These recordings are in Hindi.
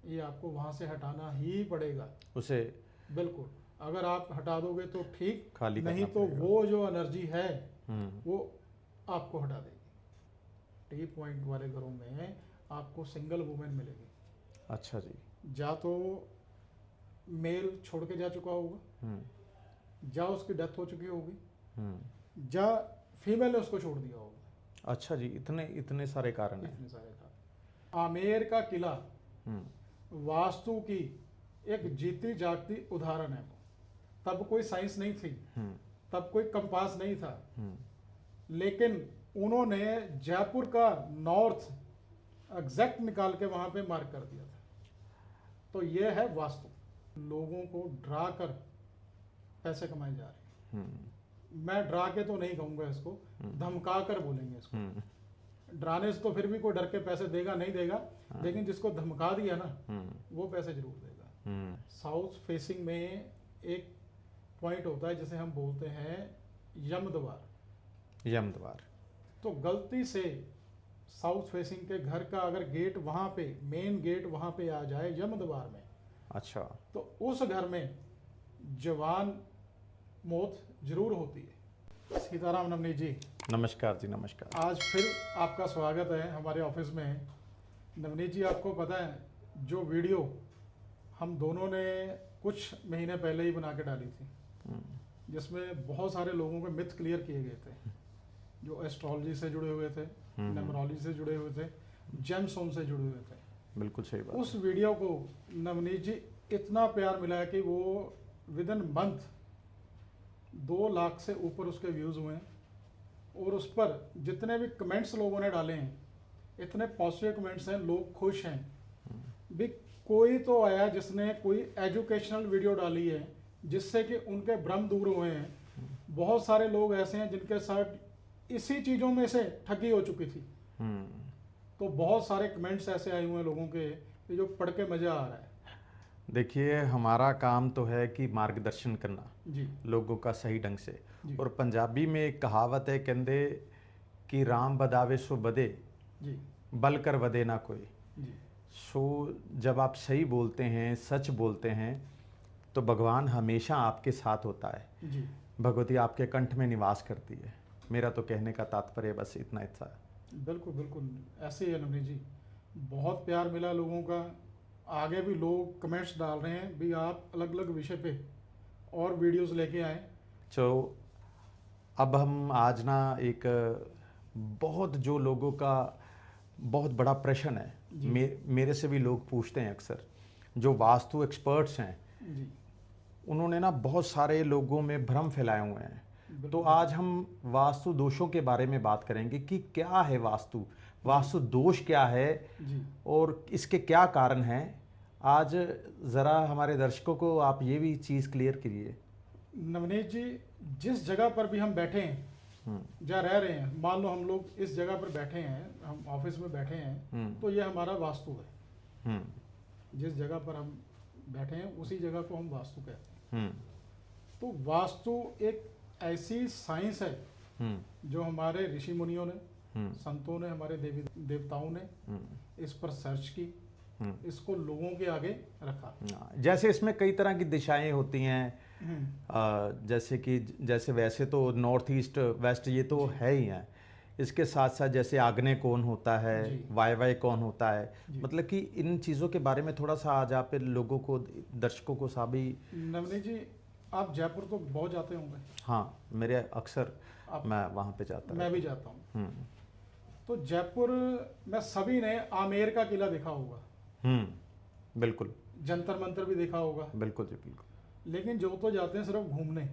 ये आपको वहाँ से हटाना ही पड़ेगा उसे। बिल्कुल, अगर आप हटा दोगे तो ठीक, खाली नहीं करना तो पड़ेगा। वो जो एनर्जी है हम्म। वो आपको हटा देगी। टी पॉइंट वाले घरों में आपको सिंगल वुमेन मिलेगी। अच्छा जी। या तो मेल छोड़ के जा चुका होगा, हम्म। या उसकी डेथ हो चुकी होगी, हम्म। या फीमेल ने उसको छोड़ दिया होगा। अच्छा जी, इतने इतने सारे कारण हैं। इतने सारे था। आमेर का किला हम्म। वास्तु की एक जीती जागती उदाहरण है। तब कोई साइंस नहीं थी, हम्म। तब कोई कंपास नहीं था, हम्म। लेकिन उन्होंने जयपुर का नॉर्थ एग्जैक्ट निकाल के वहां पे मार्क कर दिया था। तो ये है वास्तु। लोगों को डरा कर पैसे कमाए जा रहे हैं। मैं डरा के तो नहीं कहूंगा इसको, धमका कर बोलेंगे इसको। डराने से तो फिर भी कोई डर के पैसे देगा नहीं देगा, लेकिन जिसको धमका दिया ना वो पैसे जरूर देगा। साउथ फेसिंग में एक पॉइंट होता है जिसे हम बोलते हैं यम द्वार। यम द्वार। तो गलती से साउथ फेसिंग के घर का अगर गेट वहां पे, मेन गेट वहां पे आ जाए यम द्वार में, अच्छा। तो उस घर में जवान मौत जरूर होती है। सीताराम नवनीत जी, नमस्कार जी, नमस्कार। आज फिर आपका स्वागत है हमारे ऑफिस में। नवनीत जी, आपको पता है जो वीडियो हम दोनों ने कुछ महीने पहले ही बना के डाली थी, जिसमें बहुत सारे लोगों के मिथ क्लियर किए गए थे, जो एस्ट्रोलॉजी से जुड़े हुए थे, न्यूमरोलॉजी से जुड़े हुए थे, जेमस्टोन से जुड़े हुए थे। बिल्कुल सही बात। उस वीडियो को नवनीत जी इतना प्यार मिला है कि वो विद इन मंथ 2 लाख से ऊपर उसके व्यूज़ हुए हैं। और उस पर जितने भी कमेंट्स लोगों ने डाले हैं, इतने पॉजिटिव कमेंट्स हैं, लोग खुश हैं। भी कोई तो आया जिसने कोई एजुकेशनल वीडियो डाली है जिससे कि उनके भ्रम दूर हुए हैं। बहुत सारे लोग ऐसे हैं जिनके साथ इसी चीज़ों में से ठगी हो चुकी थी। तो बहुत सारे कमेंट्स ऐसे आए हुए हैं लोगों के कि जो पढ़ के मज़ा आ रहा है। देखिए, हमारा काम तो है कि मार्गदर्शन करना जी लोगों का सही ढंग से। जी और पंजाबी में एक कहावत है, कहते कि राम बदावे सो बदे, जी बल कर वदे ना कोई। जी सो जब आप सही बोलते हैं, सच बोलते हैं, तो भगवान हमेशा आपके साथ होता है। जी भगवती आपके कंठ में निवास करती है। मेरा तो कहने का तात्पर्य बस इतना ही था। बिल्कुल बिल्कुल, ऐसे ही है नवनीत जी। बहुत प्यार मिला लोगों का। आगे भी लोग कमेंट्स डाल रहे हैं भी आप अलग अलग विषय पे और वीडियोस लेके आए। तो अब हम आज ना एक बहुत जो लोगों का बहुत बड़ा प्रश्न है, जी मेरे से भी लोग पूछते हैं अक्सर, जो वास्तु एक्सपर्ट्स हैं, जी उन्होंने ना बहुत सारे लोगों में भ्रम फैलाए हुए हैं। तो बिल्कुल आज हम वास्तु दोषों के बारे में बात करेंगे कि क्या है वास्तु, वास्तु दोष क्या है जी। और इसके क्या कारण हैं। आज ज़रा हमारे दर्शकों को आप ये भी चीज़ क्लियर करिए। नवनीत जी, जिस जगह पर भी हम बैठे हैं, जहाँ रह रहे हैं, मान लो हम लोग इस जगह पर बैठे हैं, हम ऑफिस में बैठे हैं, तो ये हमारा वास्तु है। जिस जगह पर हम बैठे हैं उसी जगह को हम वास्तु कहते हैं। तो वास्तु एक ऐसी साइंस है जो हमारे ऋषि मुनियों ने, संतों ने, हमारे देवी देवताओं ने इस पर सर्च की, इसको लोगों के आगे रखा। जैसे इसमें कई तरह की दिशाएं होती हैं, जैसे कि वैसे तो नॉर्थ ईस्ट वेस्ट ये तो है ही है। इसके साथ साथ जैसे आग्नेय कोण होता है, वायव्य कोण होता है। मतलब कि इन चीज़ों के बारे में थोड़ा सा आज आप लोगों को, दर्शकों को सभी। नवनीत जी, आप जयपुर तो बहुत जाते होंगे। हाँ, मेरे अक्सर मैं वहाँ पे जाता हूँ। मैं भी जाता हूँ। तो जयपुर में सभी ने आमेर का किला देखा होगा। बिल्कुल। जंतर मंतर भी देखा होगा। बिल्कुल जी, बिल्कुल। लेकिन जो तो जाते हैं सिर्फ घूमने,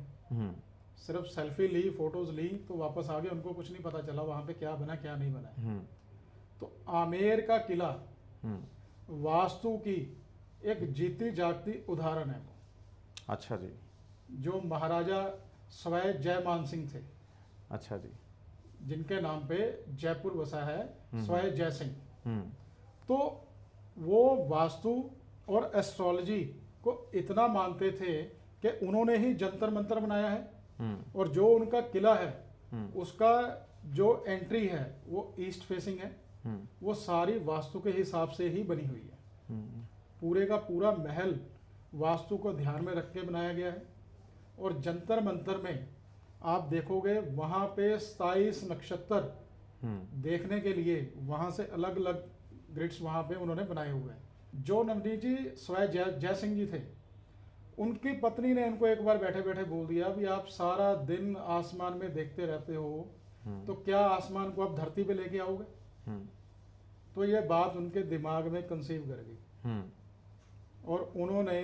सिर्फ सेल्फी ली, फोटोज ली, तो वापस आ गए, उनको कुछ नहीं पता चला वहां पे क्या बना क्या नहीं बना। तो आमेर का किला वास्तु की एक जीती जागती उदाहरण है। अच्छा जी। जो महाराजा सवाई जयमान सिंह थे, अच्छा जी, जिनके नाम पे जयपुर बसा है, सवाई जय सिंह। तो वो वास्तु और एस्ट्रोलॉजी को इतना मानते थे कि उन्होंने ही जंतर मंतर बनाया है। और जो उनका किला है उसका जो एंट्री है वो ईस्ट फेसिंग है। वो सारी वास्तु के हिसाब से ही बनी हुई है। पूरे का पूरा महल वास्तु को ध्यान में रख के बनाया गया है। और जंतर मंतर में आप देखोगे वहाँ पे 27 नक्षत्र देखने के लिए वहाँ से अलग अलग ग्रिड्स वहाँ पे उन्होंने बनाए हुए हैं। जो नवनीत जी स्वयं जय सिंह जी थे, उनकी पत्नी ने उनको एक बार बैठे बैठे बोल दिया भी आप सारा दिन आसमान में देखते रहते हो, तो क्या आसमान को आप धरती पे लेके आओगे? तो ये बात उनके दिमाग में कंसीव कर गई और उन्होंने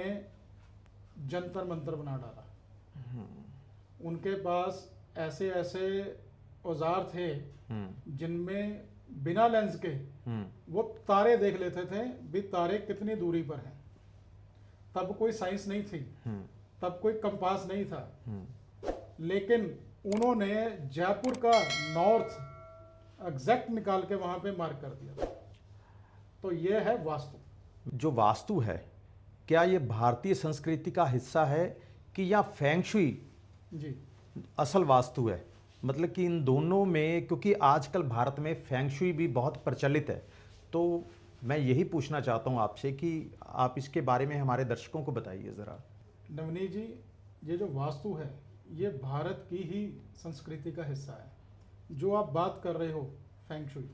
जंतर मंतर बना डाला। उनके पास ऐसे ऐसे औजार थे जिनमें बिना लेंस के वो तारे देख लेते थे भी तारे कितनी दूरी पर हैं। तब कोई साइंस नहीं थी, तब कोई कंपास नहीं था, लेकिन उन्होंने जयपुर का नॉर्थ एग्जैक्ट निकाल के वहां पे मार्क कर दिया। तो ये है वास्तु। जो वास्तु है, क्या ये भारतीय संस्कृति का हिस्सा है कि या फेंग शुई जी असल वास्तु है? मतलब कि इन दोनों में, क्योंकि आजकल भारत में फेंग शुई भी बहुत प्रचलित है, तो मैं यही पूछना चाहता हूँ आपसे कि आप इसके बारे में हमारे दर्शकों को बताइए ज़रा। नवनीत जी, ये जो वास्तु है ये भारत की ही संस्कृति का हिस्सा है। जो आप बात कर रहे हो फेंग शुई,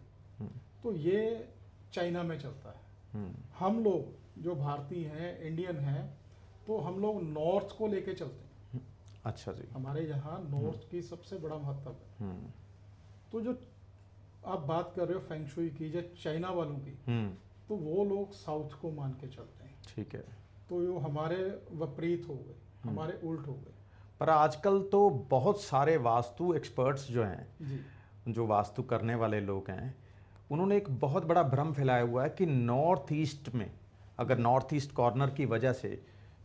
तो ये चाइना में चलता है। हम लोग जो भारतीय हैं, इंडियन हैं, तो हम लोग नॉर्थ को लेके चलते हैं। अच्छा जी। हमारे यहाँ नॉर्थ की सबसे बड़ा महत्व है। तो जो आप बात कर रहे हो फेंग शुई की, जो चाइना वालों की, तो वो लोग साउथ को मान के चलते हैं। ठीक है। तो वो हमारे विपरीत हो गए, हमारे उल्ट हो गए। पर आजकल तो बहुत सारे वास्तु एक्सपर्ट्स जो हैं, जी जो वास्तु करने वाले लोग हैं, उन्होंने एक बहुत बड़ा भ्रम फैलाया हुआ है कि नॉर्थ ईस्ट में, अगर नॉर्थ ईस्ट कॉर्नर की वजह से,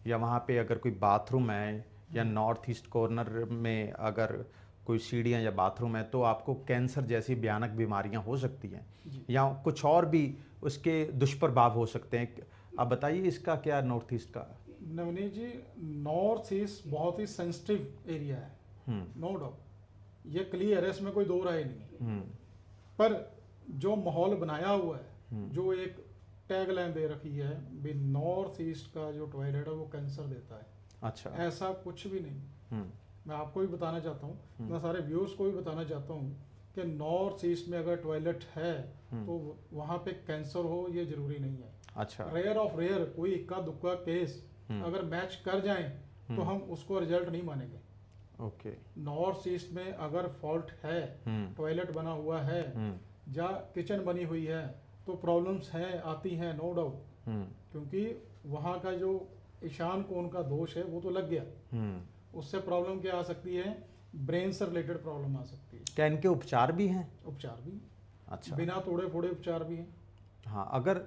या वहाँ पे अगर कोई बाथरूम है, या नॉर्थ ईस्ट कॉर्नर में अगर कोई सीढ़ियाँ या बाथरूम है, तो आपको कैंसर जैसी भयानक बीमारियाँ हो सकती हैं, या कुछ और भी उसके दुष्प्रभाव हो सकते हैं। आप बताइए इसका क्या नॉर्थ ईस्ट का? नवनीत जी, नॉर्थ ईस्ट बहुत ही सेंसिटिव एरिया है, नो डाउट, ये क्लियर है, इसमें कोई दो राय नहीं है। पर जो माहौल बनाया हुआ है, जो एक टैगलाइन दे रखी है भी नॉर्थ ईस्ट का जो टॉयलेट है वो कैंसर देता है, अच्छा, ऐसा कुछ भी नहीं। मैं आपको भी बताना चाहता हूँ, मैं सारे व्यूअर्स को भी बताना चाहता हूँ कि नॉर्थ ईस्ट में अगर टॉयलेट है तो वहाँ पे कैंसर हो ये जरूरी नहीं है। अच्छा, रेयर ऑफ रेयर कोई इक्का दुक्का केस अगर मैच कर जाएं तो हम उसको रिजल्ट नहीं मानेंगे। ओके। नॉर्थ ईस्ट में अगर फॉल्ट है, टॉयलेट बना हुआ है या किचन बनी हुई है, तो प्रॉब्लम्स हैं, आती हैं, नो डाउट, क्योंकि वहाँ का जो ईशान कोण का दोष है वो तो लग गया। उससे प्रॉब्लम क्या आ सकती है? ब्रेन से रिलेटेड प्रॉब्लम आ सकती है। क्या इनके उपचार भी हैं? उपचार भी, अच्छा, बिना तोड़े फोड़े उपचार भी हैं। हाँ, अगर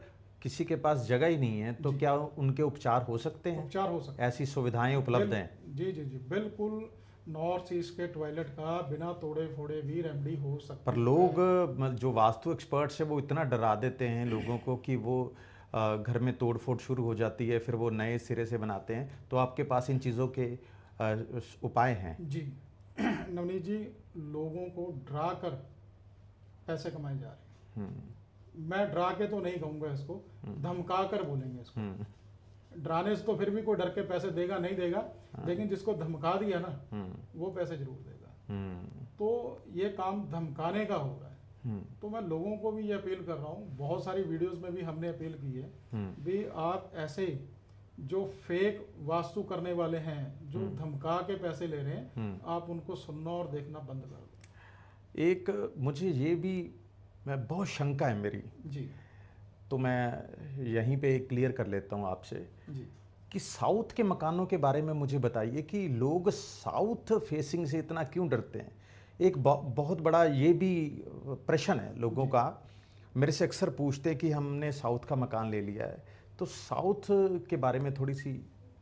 किसी के पास जगह ही नहीं है तो क्या उनके उपचार हो सकते हैं? उपचार हो सकते हैं, ऐसी सुविधाएं उपलब्ध हैं? जी जी जी बिल्कुल। नॉर्थ ईस्ट के टॉयलेट का बिना तोड़े फोड़े भी रेमेडी हो सकती है। पर लोग जो वास्तु एक्सपर्ट्स है वो इतना डरा देते हैं लोगों को कि वो घर में तोड़ फोड़ शुरू हो जाती है, फिर वो नए सिरे से बनाते हैं। तो आपके पास इन चीज़ों के उपाय हैं? जी नवनीत जी, लोगों को डरा कर पैसे कमाए जा रहे हैं। मैं डरा के तो नहीं कहूँगा इसको, धमका कर बोलेंगे इसको। डराने से तो फिर भी कोई डर के पैसे देगा नहीं देगा, लेकिन जिसको धमका दिया ना वो पैसे जरूर देगा। तो ये काम धमकाने का हो रहा है। तो मैं लोगों को भी ये अपील कर रहा हूँ, बहुत सारी वीडियोस में भी हमने अपील की है भी आप ऐसे जो फेक वास्तु करने वाले हैं, जो धमका के पैसे ले रहे हैं, आप उनको सुनना और देखना बंद कर दो। एक मुझे ये भी बहुत शंका है मेरी जी, तो मैं यहीं पे क्लियर कर लेता हूँ आपसे जी कि साउथ के मकानों के बारे में मुझे बताइए कि लोग साउथ फेसिंग से इतना क्यों डरते हैं? एक बहुत बड़ा ये भी प्रश्न है लोगों का। मेरे से अक्सर पूछते हैं कि हमने साउथ का मकान ले लिया है, तो साउथ के बारे में थोड़ी सी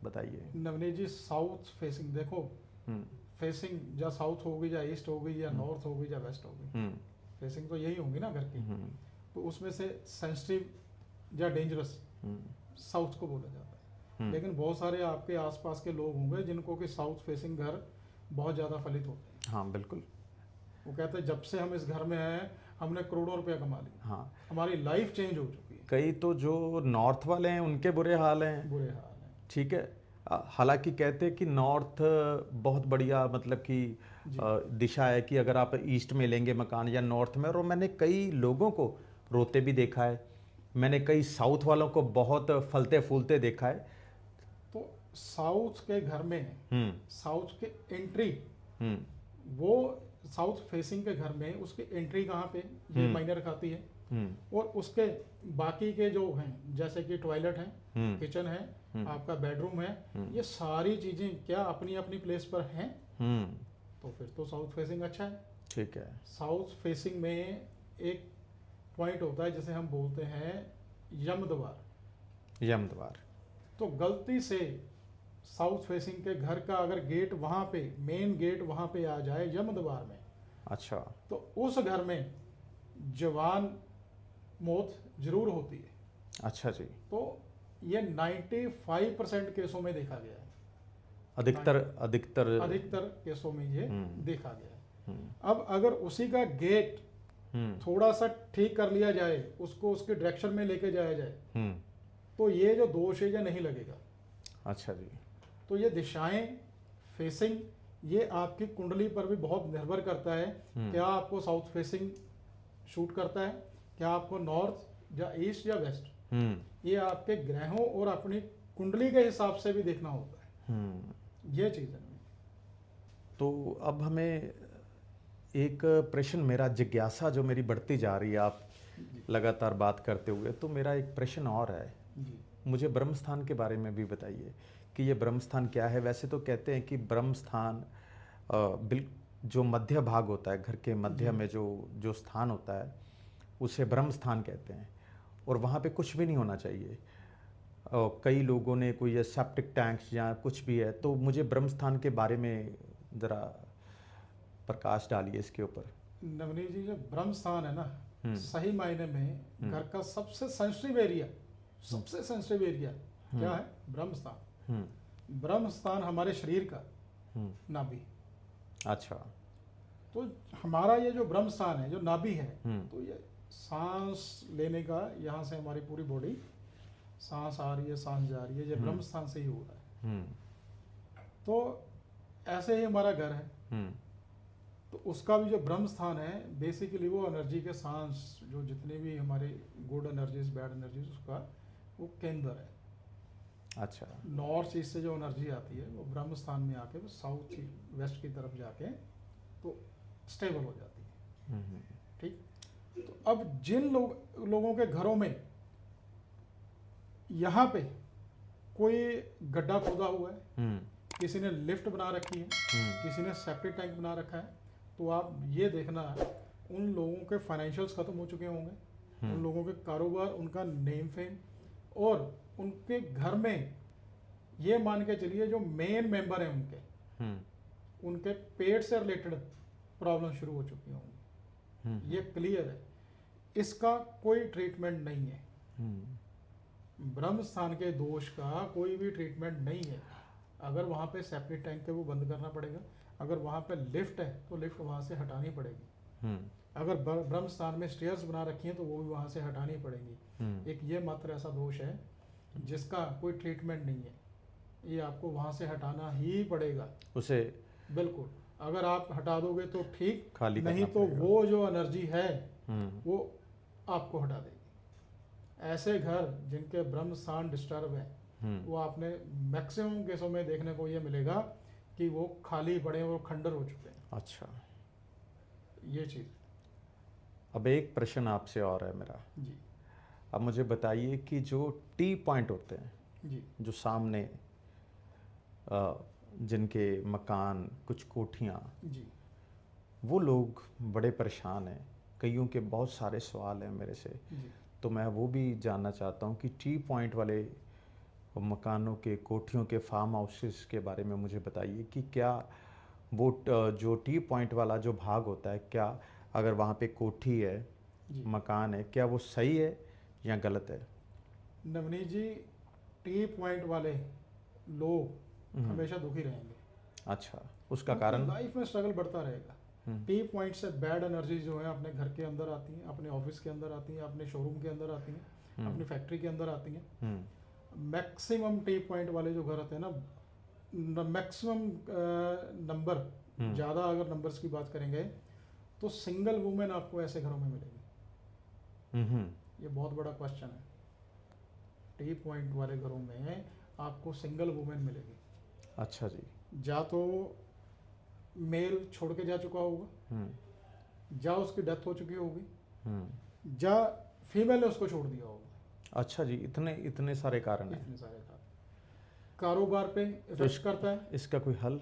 बताइए। नवनीत जी, साउथ फेसिंग देखो, फेसिंग या साउथ हो गई या ईस्ट हो गई या नॉर्थ हो गई या वेस्ट हो गई, फेसिंग तो यही होंगी ना घर की। तो उसमें से सेंसिटिव या डेंजरस साउथ को बोला जाता है। लेकिन बहुत सारे आपके आसपास के लोग होंगे जिनको कि साउथ फेसिंग घर बहुत ज़्यादा फलित होते हैं। हाँ बिल्कुल। वो कहते हैं जब से हम इस घर में हैं हमने करोड़ों रुपया कमा लिया, हाँ, हमारी लाइफ चेंज हो चुकी है। कई तो जो नॉर्थ वाले हैं उनके बुरे हाल हैं। बुरे हाल हैं। ठीक है। हालांकि कहते हैं कि नॉर्थ बहुत बढ़िया मतलब कि जी। दिशा है कि अगर आप ईस्ट में लेंगे मकान या नॉर्थ में, और मैंने कई लोगों को रोते भी देखा है, मैंने कई साउथ वालों को बहुत फलते फूलते देखा है। तो साउथ के घर में, साउथ के एंट्री, हम्म वो साउथ फेसिंग के घर में उसकी एंट्री कहाँ पे, ये मायने रखाती है। और उसके बाकी के जो हैं, जैसे कि टॉयलेट है, किचन है, आपका बेडरूम है, ये सारी चीजें क्या अपनी अपनी प्लेस पर हैं, तो फिर तो साउथ फेसिंग अच्छा है। ठीक है। साउथ फेसिंग में एक पॉइंट होता है जिसे हम बोलते हैं यम द्वार। यम द्वार। तो गलती से साउथ फेसिंग के घर का अगर गेट वहाँ पे, मेन गेट वहाँ पे आ जाए यम द्वार में, अच्छा। तो उस घर में जवान मौत जरूर होती है। अच्छा जी। तो ये 95% केसों में देखा गया है। अधिकतर अधिकतर अधिकतर केसों में ये देखा गया है। हम्म अब अगर उसी का गेट हम्म थोड़ा सा ठीक कर लिया जाए, उसको उसके डायरेक्शन में लेके जाया जाए, हम्म तो ये जो दोष है ये नहीं लगेगा। अच्छा जी। तो ये दिशाएं, फेसिंग, ये आपकी कुंडली पर भी बहुत निर्भर करता है। क्या आपको साउथ फेसिंग शूट करता है, क्या आपको नॉर्थ या ईस्ट या वेस्ट, ये आपके ग्रहों और अपनी कुंडली के हिसाब से भी देखना होता है। ये चीज़ है। तो अब हमें एक प्रश्न, मेरा जिज्ञासा जो मेरी बढ़ती जा रही है आप लगातार बात करते हुए, तो मेरा एक प्रश्न और है जी। मुझे ब्रह्म स्थान के बारे में भी बताइए कि ये ब्रह्म स्थान क्या है। वैसे तो कहते हैं कि ब्रह्म स्थान जो मध्य भाग होता है, घर के मध्य में जो स्थान होता है उसे ब्रह्म स्थान कहते हैं, और वहाँ पे कुछ भी नहीं होना चाहिए। कई लोगों ने कोई सेप्टिक टैंक्स या कुछ भी है, तो मुझे ब्रह्म स्थान के बारे में ज़रा प्रकाश डालिए इसके ऊपर। नवनीत जी, जो ब्रह्म स्थान है ना, सही मायने में घर का सबसे सेंसिटिव एरिया, सबसे सेंसिटिव एरिया क्या है? ब्रह्म स्थान। ब्रह्म स्थान हमारे शरीर का नाभि। अच्छा। तो हमारा ये जो ब्रह्म स्थान है, जो नाभि है, तो ये सांस लेने का, यहाँ से हमारी पूरी बॉडी सांस आ रही है, सांस जा रही है, ये ब्रह्म स्थान से ही हो रहा है। तो ऐसे ही हमारा घर है, तो उसका भी जो ब्रह्म स्थान है, बेसिकली वो एनर्जी के सांस, जो जितने भी हमारे गुड एनर्जीज, बैड एनर्जीज, उसका वो केंद्र है। अच्छा। नॉर्थ ईस्ट से जो एनर्जी आती है वो ब्रह्म स्थान में आके वो साउथ वेस्ट की तरफ जाके तो स्टेबल हो जाती है। ठीक। तो अब जिन लोगों के घरों में यहाँ पे कोई गड्ढा खोदा हुआ है, किसी ने लिफ्ट बना रखी है, किसी ने सेप्टिक टैंक बना रखा है, तो आप ये देखना उन लोगों के फाइनेंशियल्स खत्म हो चुके होंगे, उन लोगों के कारोबार, उनका नेम फेम, और उनके घर में ये मान के चलिए जो मेन मेंबर हैं उनके पेट से रिलेटेड प्रॉब्लम शुरू हो चुकी होंगी। ये क्लियर है, इसका कोई ट्रीटमेंट नहीं है। ब्रह्म स्थान के दोष का कोई भी ट्रीटमेंट नहीं है। अगर वहाँ पे सेप्टिक टैंक है वो बंद करना पड़ेगा, अगर वहाँ पे लिफ्ट है तो लिफ्ट वहाँ से हटानी पड़ेगी, अगर ब्रह्म स्थान में स्टेयर्स बना रखी हैं तो वो भी वहाँ से हटानी पड़ेगी। एक ये मात्र ऐसा दोष है जिसका कोई ट्रीटमेंट नहीं है, ये आपको वहाँ से हटाना ही पड़ेगा उसे। बिल्कुल, अगर आप हटा दोगे तो ठीक, खाली नहीं तो वो जो एनर्जी है वो आपको हटा देगी। ऐसे घर जिनके ब्रह्म स्थान डिस्टर्ब है, वो आपने मैक्सिमम केसों में देखने को ये मिलेगा कि वो खाली पड़े और खंडर हो चुके हैं। अच्छा, ये चीज़। अब एक प्रश्न आपसे और है मेरा जी। अब मुझे बताइए कि जो टी पॉइंट होते हैं जी, जो सामने जिनके मकान, कुछ कोठियाँ, जी, वो लोग बड़े परेशान हैं। कईयों के बहुत सारे सवाल हैं मेरे से, जी। तो मैं वो भी जानना चाहता हूँ कि टी पॉइंट वाले मकानों के, कोठियों के, फार्म हाउसेस के बारे में मुझे बताइए कि क्या वो जो टी पॉइंट वाला जो भाग होता है, क्या अगर वहाँ पे कोठी है, मकान है, क्या वो सही है या गलत है? नवनीत जी, टी पॉइंट वाले लोग हमेशा दुखी रहेंगे। अच्छा, उसका कारण? लाइफ में स्ट्रगल बढ़ता रहेगा। टी पॉइंट से बैड एनर्जी जो है अपने घर के अंदर आती हैं, अपने ऑफिस के अंदर आती हैं, अपने शोरूम के अंदर आती हैं, अपनी फैक्ट्री के अंदर आती हैं। हम्म, मैक्सिमम टी पॉइंट वाले जो घर होते हैं ना, मैक्सिमम नंबर, ज़्यादा अगर नंबर्स की बात करेंगे तो सिंगल वुमेन आपको ऐसे घरों में मिलेगी। ये बहुत बड़ा क्वेश्चन है। टी पॉइंट वाले घरों में आपको सिंगल वुमेन मिलेगी। अच्छा जी। या तो मेल छोड़ के जा चुका होगा, हम्म, या उसकी डेथ हो चुकी होगी, हम्म, या फीमेल ने उसको छोड़ दिया होगा। अच्छा जी, इतने इतने सारे कारण हैं। इतने सारे कारण कारोबार पे इफेक्ट करता है। इसका कोई हल?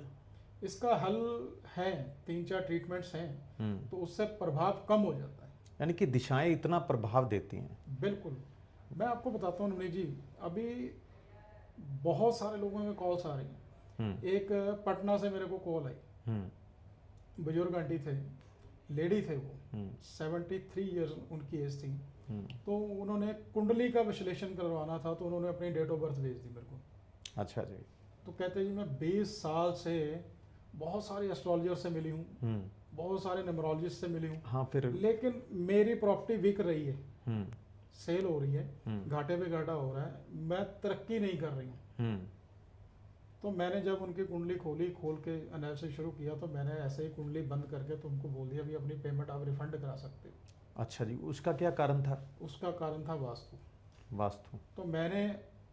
इसका हल है, 3-4 ट्रीटमेंट्स हैं, तो उससे प्रभाव कम हो जाता है। यानी कि दिशाएं इतना प्रभाव देती हैं। बिल्कुल। मैं आपको बताता हूँ नवनीत जी, अभी बहुत सारे लोगों में कॉल्स आ रही हैं। एक पटना से मेरे को कॉल आई, बुजुर्ग आंटी थे, लेडी थे वो, 73 ईयर्स उनकी एज थी। तो उन्होंने कुंडली का विश्लेषण करवाना था, तो उन्होंने अपनी डेट ऑफ बर्थ भेज दी मेरे को। अच्छा जी। तो कहते जी मैं 20 साल से बहुत सारे एस्ट्रोलॉजर से मिली हूँ, बहुत सारे न्यूमरोलॉजिस्ट से मिली हूँ, हाँ, फिर लेकिन मेरी प्रॉपर्टी बिक रही है, सेल हो रही है, घाटे पे घाटा हो रहा है, मैं तरक्की नहीं कर रही हूँ। तो मैंने जब उनकी कुंडली खोल के एनालिसिस शुरू किया, तो मैंने ऐसे ही कुंडली बंद करके तो उनको बोल दिया भी अपनी पेमेंट आप रिफंड करा सकते हो। अच्छा जी, उसका क्या कारण था? उसका कारण था वास्तु। वास्तु। तो मैंने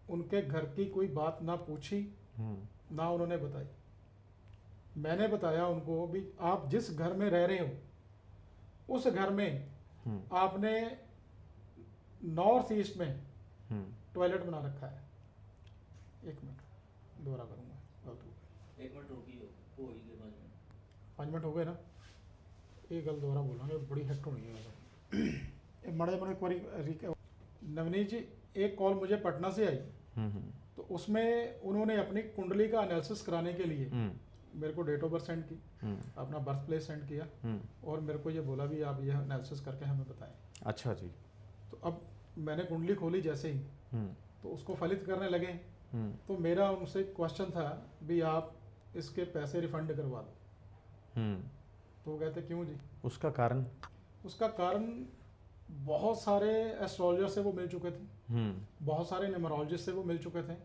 उनके घर की कोई बात ना पूछी, ना उन्होंने बताई। मैंने बताया उनको भी आप जिस घर में रह रहे हो उस घर में आपने नॉर्थ ईस्ट में टॉयलेट बना रखा है। 1 मिनट दोबारा करूंगा, गलत हो गया। 1 मिनट रुकिए, हो ही गए 5 मिनट। 5 मिनट हो गए ना, ये गल दोबारा बोलांगे, बड़ी हेक्ट होनी है। मड़े मड़े एक बार नवनीत जी, एक कॉल मुझे पटना से आई, तो उसमें उन्होंने अपनी कुंडली का एनालिसिस कराने के लिए मेरे को डेट ऑफ बर्थ सेंड की, अपना बर्थ प्लेस सेंड किया, और मेरे को ये बोला भी आप ये एनालिसिस करके हमें बताएं। अच्छा जी। तो अब मैंने कुंडली खोली जैसे ही, तो उसको फलित करने लगे। तो मेरा उनसे क्वेश्चन था भी आप इसके पैसे रिफंड करवा दो। तो वो कहते क्यों जी? उसका कारण? उसका कारण बहुत सारे एस्ट्रोलॉजर से वो मिल चुके थे, बहुत सारे न्यूमरोलॉजिस्ट से वो मिल चुके थे,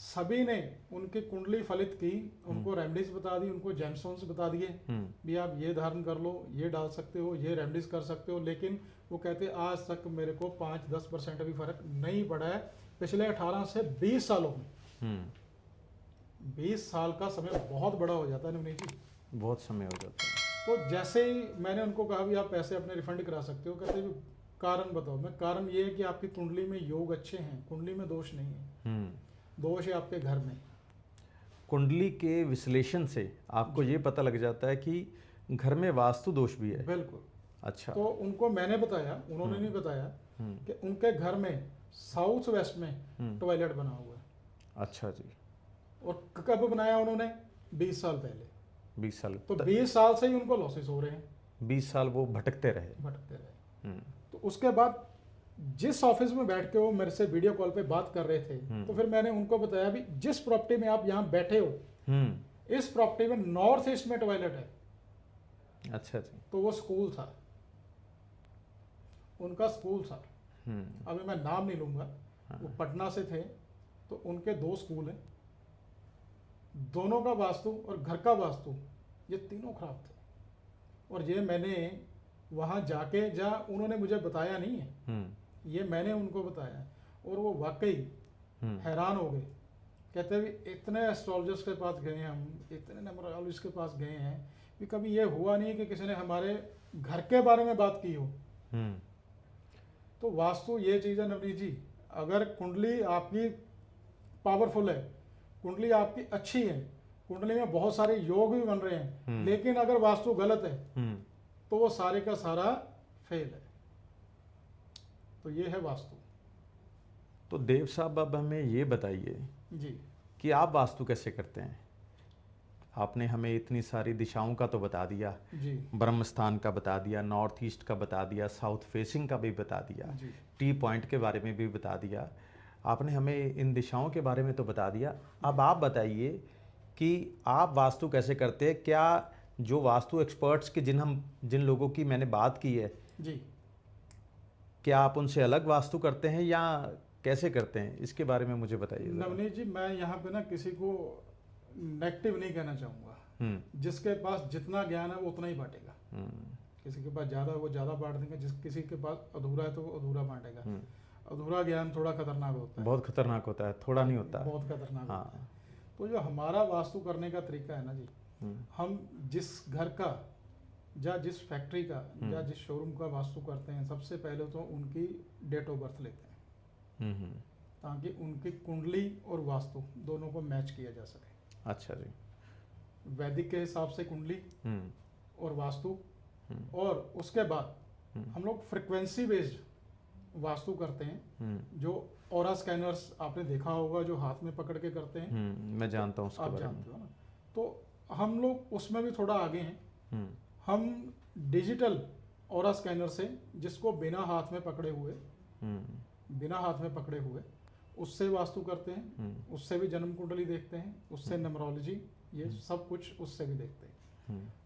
सभी ने उनकी कुंडली फलित की, उनको रेमेडीज बता दी, उनको जेमस्टोन्स बता दिए भी आप ये धारण कर लो, ये डाल सकते हो, ये रेमेडीज कर सकते हो। लेकिन वो कहते आज तक मेरे को 5-10% भी फर्क नहीं पड़ा है पिछले 18 से 20 सालों में। 20 साल का समय बहुत बड़ा हो जाता है नवनीत जी, बहुत समय हो जाता है। तो जैसे ही मैंने उनको कहा भी आप पैसे अपने रिफंड करा सकते हो, कहते भी कारण बताओ। मैं कारण ये है कि आपकी कुंडली में योग अच्छे हैं, कुंडली में दोष नहीं है, दोष है आपके घर में। कुंडली के विश्लेषण से आपको ये पता लग जाता है कि घर में वास्तु दोष भी है। बिल्कुल। अच्छा। तो उनको मैंने बताया, उन्होंने नहीं बताया कि उनके घर में साउथ वेस्ट में टॉयलेट बना हुआ है। अच्छा जी। और कब बनाया उन्होंने? 20 साल पहले। 20 साल। तो 20 साल से ही उनको लॉसेस हो रहे हैं। 20 साल वो भटकते रहे। तो उसके बाद जिस ऑफिस में बैठ के वो मेरे से वीडियो कॉल पे बात कर रहे थे, तो फिर मैंने उनको बताया भी जिस प्रॉपर्टी में आप यहाँ बैठे हो, इस प्रॉपर्टी में नॉर्थ ईस्ट में टॉयलेट है। अच्छा जी। तो वो स्कूल था, उनका स्कूल था, अभी मैं नाम नहीं लूंगा, वो पटना से थे। तो उनके 2 स्कूल हैं, दोनों का वास्तु और घर का वास्तु ये तीनों खराब थे। और ये मैंने वहाँ जाके, जहाँ उन्होंने मुझे बताया नहीं है, ये मैंने उनको बताया, और वो वाकई हैरान हो गए। कहते भी इतने एस्ट्रोलॉजर्स के पास गए हैं हम, इतने न्यूमरोलॉजिस्ट के पास गए हैं कि कभी ये हुआ नहीं कि किसी ने हमारे घर के बारे में बात की हो। तो वास्तु ये चीज़ है नवनीत जी, अगर कुंडली आपकी पावरफुल है, कुंडली आपकी अच्छी है, कुंडली में बहुत सारे योग भी बन रहे हैं, लेकिन अगर वास्तु गलत है तो वो सारे का सारा फेल है। तो ये है वास्तु। तो देव साहब अब हमें ये बताइए जी कि आप वास्तु कैसे करते हैं? आपने हमें इतनी सारी दिशाओं का तो बता दिया, जी ब्रह्म स्थान का बता दिया, नॉर्थ ईस्ट का बता दिया, साउथ फेसिंग का भी बता दिया, जी टी पॉइंट के बारे में भी बता दिया, आपने हमें इन दिशाओं के बारे में तो बता दिया। अब आप बताइए कि आप वास्तु कैसे करते हैं? क्या जो वास्तु एक्सपर्ट्स के जिन लोगों की मैंने बात की है, जी क्या आप उनसे अलग वास्तु करते हैं या कैसे करते हैं, इसके बारे में मुझे बताइए ज़रा। नवनीत जी, मैं यहाँ पे ना किसी को नेगेटिव नहीं कहना चाहूँगा। जिसके पास जितना ज्ञान है वो उतना ही बांटेगा। किसी के पास ज़्यादा वो ज़्यादा बांट देंगे, किसी के पास अधूरा है तो वो अधूरा बांटेगा। अधूरा ज्ञान थोड़ा खतरनाक होता है, बहुत खतरनाक होता है, थोड़ा नहीं होता। बहुत खतरनाक हाँ। होता है। तो जो हमारा वास्तु करने का तरीका है ना जी, हम जिस घर का या जिस फैक्ट्री का या जिस शोरूम का वास्तु करते हैं, सबसे पहले तो उनकी डेट ऑफ बर्थ लेते हैं ताकि उनकी कुंडली और वास्तु दोनों को मैच किया जा सके। अच्छा जी। वैदिक के हिसाब से कुंडली और वास्तु, और उसके बाद हम लोग फ्रिक्वेंसी बेस्ड वास्तु करते हैं। जो ऑरा स्कैनर्स आपने देखा होगा, जो हाथ में पकड़ के करते हैं, मैं जानता हूँ उसके आप बारे में। जानते हो ना। तो हम लोग उसमें भी थोड़ा आगे हैं। हम डिजिटल ऑरा स्कैनर से, जिसको बिना हाथ में पकड़े हुए उससे वास्तु करते हैं। उससे भी जन्म कुंडली देखते हैं, उससे न्यूमरोलॉजी, ये सब कुछ उससे भी देखते हैं।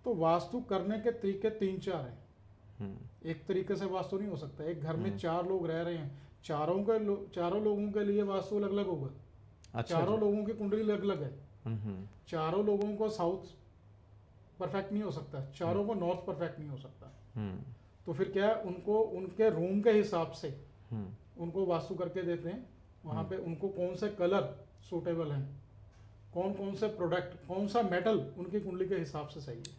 तो वास्तु करने के तरीके 3-4 हैं। एक तरीके से वास्तु नहीं हो सकता। एक घर में 4 लोग रह रहे हैं, चारों लोगों के लिए वास्तु अलग अलग होगा। अच्छा चारों जी। लोगों की कुंडली अलग अलग है। चारों लोगों को साउथ परफेक्ट नहीं हो सकता, चारों को नॉर्थ परफेक्ट नहीं हो सकता। तो फिर क्या है, उनको उनके रूम के हिसाब से उनको वास्तु करके देते हैं। वहाँ पे उनको कौन से कलर सूटेबल हैं, कौन कौन से प्रोडक्ट, कौन सा मेटल उनकी कुंडली के हिसाब से सही है,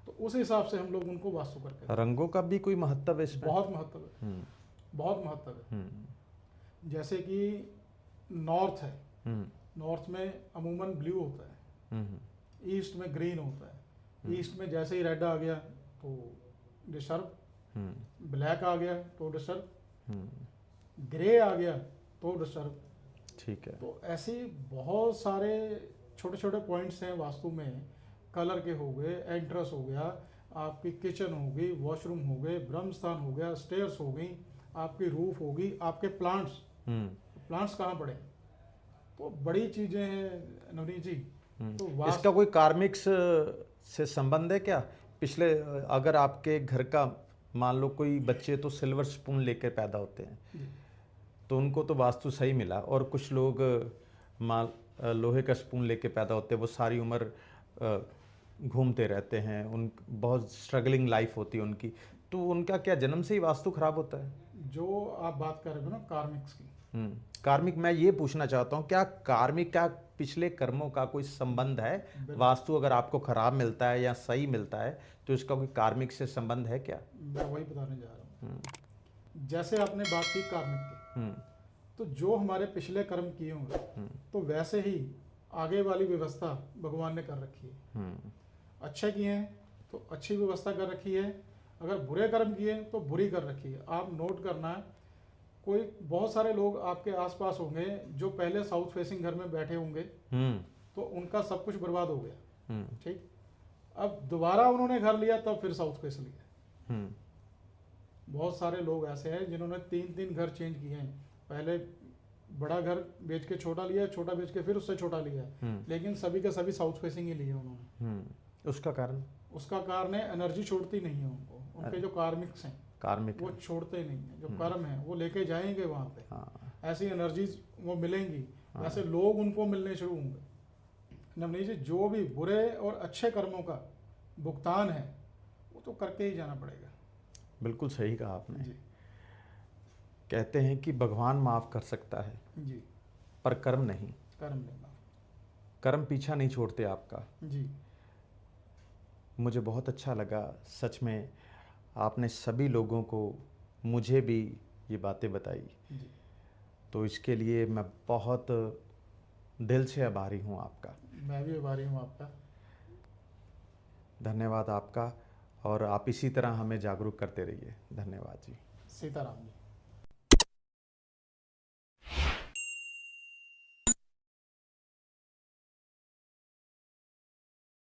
तो उस हिसाब से हम लोग उनको वास्तु करके देते हैं। रंगों का भी कोई महत्व है इसमें? बहुत महत्व है, बहुत महत्व है। जैसे कि नॉर्थ है, नॉर्थ में अमूमन ब्लू होता है, ईस्ट में ग्रीन होता है। ईस्ट में जैसे ही रेड आ गया तो डिस्टर्ब, ब्लैक आ गया तो डिस्टर्ब, ग्रे आ गया तो डिस्टर्ब। ठीक है। तो ऐसे बहुत सारे छोटे छोटे पॉइंट्स हैं वास्तु में। कलर के हो गए, एंट्रेंस हो गया, आपकी किचन हो गई, वॉशरूम हो गए, ब्रह्म स्थान हो गया, स्टेयर्स हो गई, आपकी रूफ होगी, आपके प्लांट्स कहाँ पड़े, तो बड़ी चीजें हैं नवनीत जी। तो इसका कोई कार्मिक्स से संबंध है क्या? पिछले अगर आपके घर का मान लो कोई बच्चे तो सिल्वर स्पून लेकर पैदा होते हैं, तो उनको तो वास्तु सही मिला, और कुछ लोग लोहे का स्पून लेके पैदा होते हैं, वो सारी उम्र घूमते रहते हैं, उन बहुत स्ट्रगलिंग लाइफ होती है उनकी, तो उनका क्या जन्म से ही वास्तु खराब होता है? जो आप बात कर रहे हो ना कार्मिक्स की, कार्मिक, मैं ये पूछना चाहता हूँ, क्या कार्मिक का पिछले कर्मों का कोई संबंध है? वास्तु अगर आपको खराब मिलता है या सही मिलता है तो इसका कोई कार्मिक से संबंध है क्या? मैं वही बताने जा रहा हूँ। जैसे आपने बात की कार्मिक की, तो जो हमारे पिछले कर्म किए होंगे, तो वैसे ही आगे वाली व्यवस्था भगवान ने कर रखी है। अच्छे किए हैं तो अच्छी व्यवस्था कर रखी है, अगर बुरे कर्म किए तो बुरी कर रखी है। आप नोट करना, कोई बहुत सारे लोग आपके आसपास होंगे जो पहले साउथ फेसिंग घर में बैठे होंगे, तो उनका सब कुछ बर्बाद हो गया। ठीक, अब दोबारा उन्होंने घर लिया तब फिर साउथ फेस लिया। बहुत सारे लोग ऐसे हैं जिन्होंने 3-3 घर चेंज किए हैं। पहले बड़ा घर बेच के छोटा लिया, छोटा बेच के फिर उससे छोटा लिया, लेकिन सभी के सभी साउथ फेसिंग ही लिए उन्होंने। उसका कारण? उसका कारण है एनर्जी छोड़ती नहीं है उनको, उनके जो कार्मिक्स हैं कार्मिक वो छोड़ते नहीं है, जो कर्म है वो लेके जाएंगे वहाँ पे। हाँ। ऐसी एनर्जीज वो मिलेंगी, वैसे लोग उनको मिलने शुरू होंगे। नवनीत जी, जो भी बुरे और अच्छे कर्मों का भुगतान है वो तो करके ही जाना पड़ेगा। बिल्कुल सही कहा आपने जी। कहते हैं कि भगवान माफ़ कर सकता है जी, पर कर्म नहीं। कर्म लेना। कर्म पीछा नहीं छोड़ते आपका। जी, मुझे बहुत अच्छा लगा सच में, आपने सभी लोगों को, मुझे भी ये बातें बताई, जी। तो इसके लिए मैं बहुत दिल से आभारी हूँ आपका। मैं भी आभारी हूँ आपका। धन्यवाद आपका, और आप इसी तरह हमें जागरूक करते रहिए। धन्यवाद जी। सीताराम जी।